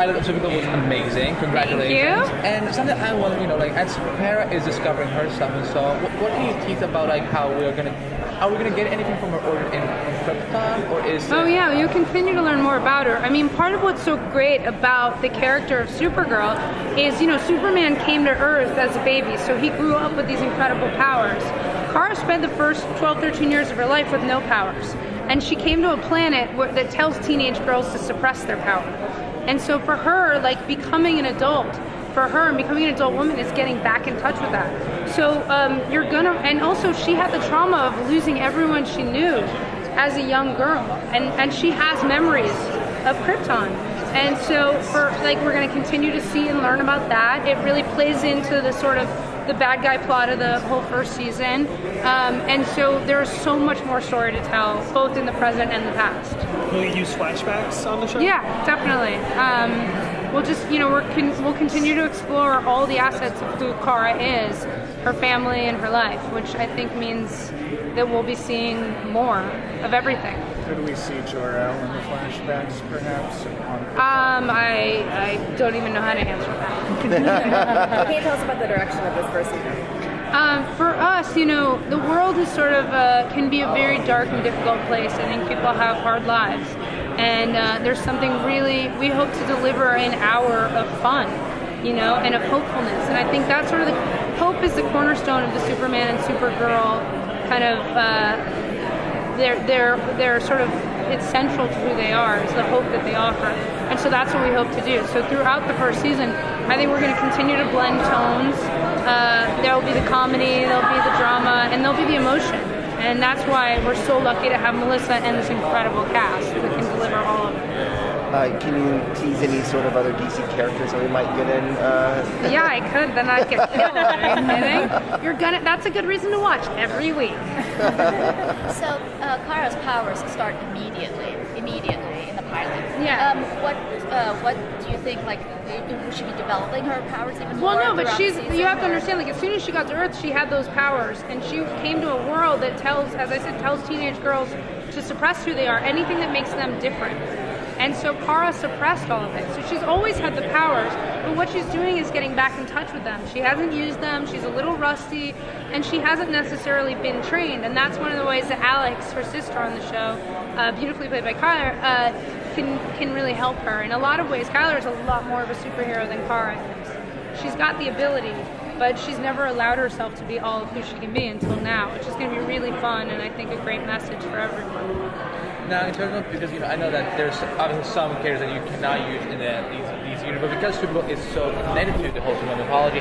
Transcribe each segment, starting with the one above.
pilot of Supergirl was amazing. Congratulations. Thank you. And something I want to, as Kara is discovering her stuff and so, what can you tease about how are we gonna get anything from her origin in Krypton, or is? Oh yeah, you continue to learn more about her. I mean, part of what's so great about the character of Supergirl is, Superman came to Earth as a baby, so he grew up with these incredible powers. Kara spent the first 12, 13 years of her life with no powers. And she came to a planet that tells teenage girls to suppress their power. And so for her, becoming an adult, for her and becoming an adult woman is getting back in touch with that. So and also she had the trauma of losing everyone she knew as a young girl. And she has memories of Krypton. And so we're gonna continue to see and learn about that. It really plays into the sort of the bad guy plot of the whole first season. And so there's so much more story to tell, both in the present and the past. Will you use flashbacks on the show? Yeah, definitely. We'll just, we'll continue to explore all the assets of who Kara is, her family and her life, which I think means that we'll be seeing more of everything. Could we see Jor-El in the flashbacks, perhaps? I don't even know how to answer that. What can you tell us about the direction of this first season? For us, the world is sort of can be a very dark and difficult place. I think people have hard lives, and there's something we hope to deliver an hour of fun, and of hopefulness. And I think that's sort of hope is the cornerstone of the Superman and Supergirl kind of. They're sort of, it's central to who they are, is the hope that they offer. And so that's what we hope to do. So throughout the first season, I think we're going to continue to blend tones. There'll be the comedy, there'll be the drama, and there'll be the emotion. And that's why we're so lucky to have Melissa and this incredible cast that can deliver all of it. Can you tease any sort of other DC characters that we might get in? Yeah, I could. Then I'd get killed. Are you kidding? That's a good reason to watch every week. So Kara's powers start immediately in the pilot. Yeah. What do you think? Should she be developing her powers even more? Well, no, but you have to understand. As soon as she got to Earth, she had those powers, and she came to a world that tells teenage girls to suppress who they are, anything that makes them different. And so Kara suppressed all of it. So she's always had the powers, but what she's doing is getting back in touch with them. She hasn't used them, she's a little rusty, and she hasn't necessarily been trained. And that's one of the ways that Alex, her sister on the show, beautifully played by Kyler, can really help her. In a lot of ways, Kyler is a lot more of a superhero than Kara is. She's got the ability, but she's never allowed herself to be all of who she can be until now, which is going to be really fun and I think a great message for everyone. Now, in terms of, because I know that there's obviously some characters that you cannot use in these universe, but because Supergirl is so connected to the whole Superman mythology,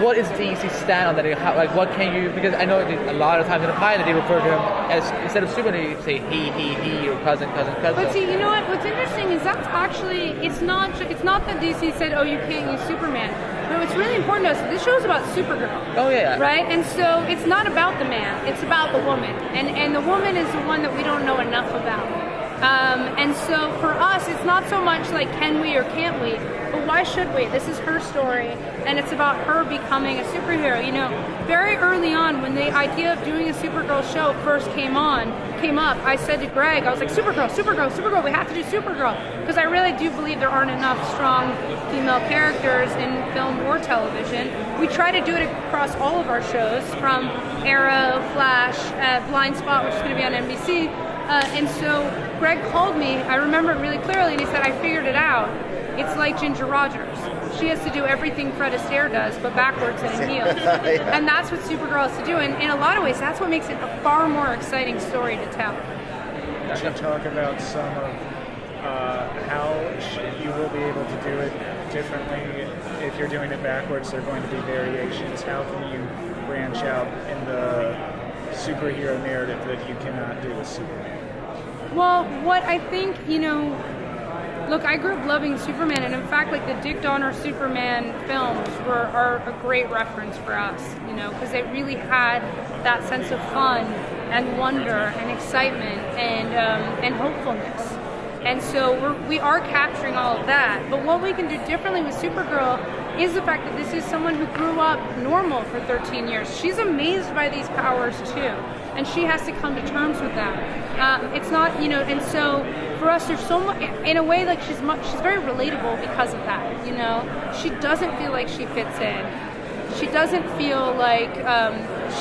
what is DC's stand on that? What can you? Because I know a lot of times in the pilot they refer to him as, instead of Superman, they say he, or cousin. But see, you know what? What's interesting is that's actually it's not that DC said, oh, you can't use Superman. But what's really important to us, this show is about Supergirl. Oh yeah. Right? And so it's not about the man; it's about the woman, and the woman is the one that we don't know enough about. And so for us, it's not so much like can we or can't we, but why should we? This is her story, and it's about her becoming a superhero. Very early on, when the idea of doing a Supergirl show first came up, I said to Greg, I was like, Supergirl, we have to do Supergirl, because I really do believe there aren't enough strong female characters in film or television. We try to do it across all of our shows, from Arrow, Flash, Blind Spot, which is going to be on NBC. And so Greg called me, I remember it really clearly, and he said, I figured it out. It's like Ginger Rogers. She has to do everything Fred Astaire does, but backwards and in heels. Yeah. And that's what Supergirl has to do. And in a lot of ways, that's what makes it a far more exciting story to tell. Could you talk about some of how you will be able to do it differently? If you're doing it backwards, there are going to be variations. How can you branch out in the superhero narrative that you cannot do with Superman? Well, what I think, look, I grew up loving Superman, and in fact, the Dick Donner Superman films are a great reference for us, because they really had that sense of fun and wonder and excitement and hopefulness. And so we are capturing all of that. But what we can do differently with Supergirl is the fact that this is someone who grew up normal for 13 years. She's amazed by these powers too, and she has to come to terms with that. It's not, you know, and so for us, there's so much, in a way, like she's very relatable because of that, you know? She doesn't feel like she fits in. She doesn't feel like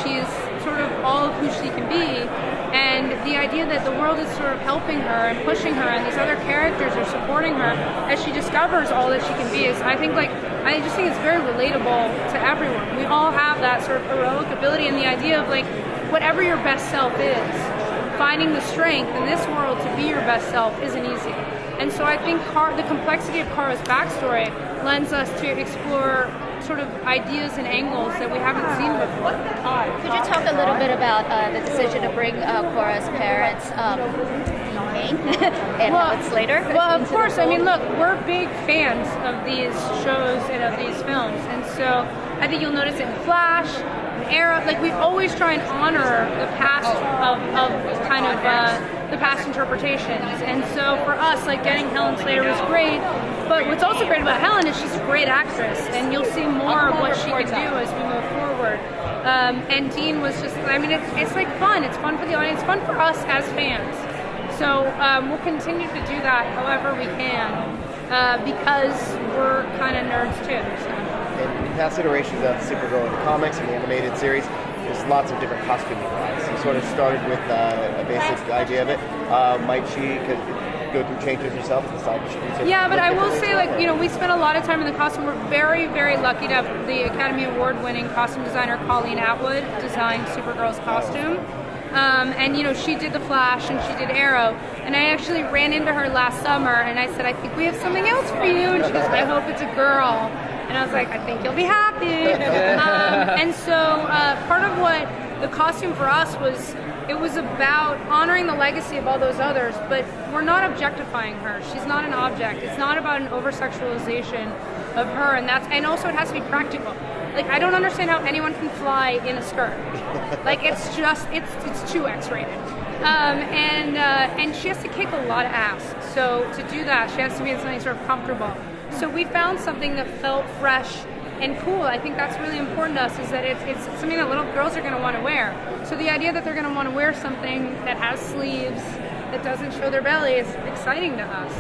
she's sort of all of who she can be, and the idea that the world is sort of helping her and pushing her, and these other characters are supporting her as she discovers all that she can be, is, I just think it's very relatable to everyone. We all have that sort of heroic ability, and the idea of like, whatever your best self is, finding the strength in this world to be your best self isn't easy. And so I think the complexity of Kara's backstory lends us to explore sort of ideas and angles that we haven't seen before. Could you talk a little bit about the decision to bring Cora's parents, Ying and Helen Slater? Well, of course. I mean, look, we're big fans of these shows and of these films, and so I think you'll notice in Flash, Arrow, like we always try and honor the past of kind of the past interpretations. And so for us, like getting Helen Slater was great, but what's also great about Helen is she's a great actress, and you'll see more of what she can do as we move forward. And Dean was just, I mean, it's like fun. It's fun for the audience, fun for us as fans. So we'll continue to do that however we can, because we're kind of nerds too. So. In past iterations of Supergirl in the comics and the animated series, there's lots of different costuming lines. You sort of started with a basic idea of it. Might she go through changes herself and decide she needs to? Yeah, but I will say, like, you know, we spent a lot of time in the costume. We're very, very lucky to have the Academy Award-winning costume designer Colleen Atwood design Supergirl's costume. And, you know, she did The Flash and she did Arrow. And I actually ran into her last summer and I said, I think we have something else for you. And she goes, I hope it's a girl. And I was like, I think you'll be happy. And so part of what the costume for us was, it was about honoring the legacy of all those others, but we're not objectifying her. She's not an object. It's not about an over-sexualization of her, and also it has to be practical. Like, I don't understand how anyone can fly in a skirt. Like, it's too X-rated. And she has to kick a lot of ass. So to do that, she has to be in something sort of comfortable. So we found something that felt fresh and cool. I think that's really important to us, is that it's something that little girls are going to want to wear. So the idea that they're going to want to wear something that has sleeves, that doesn't show their belly, is exciting to us.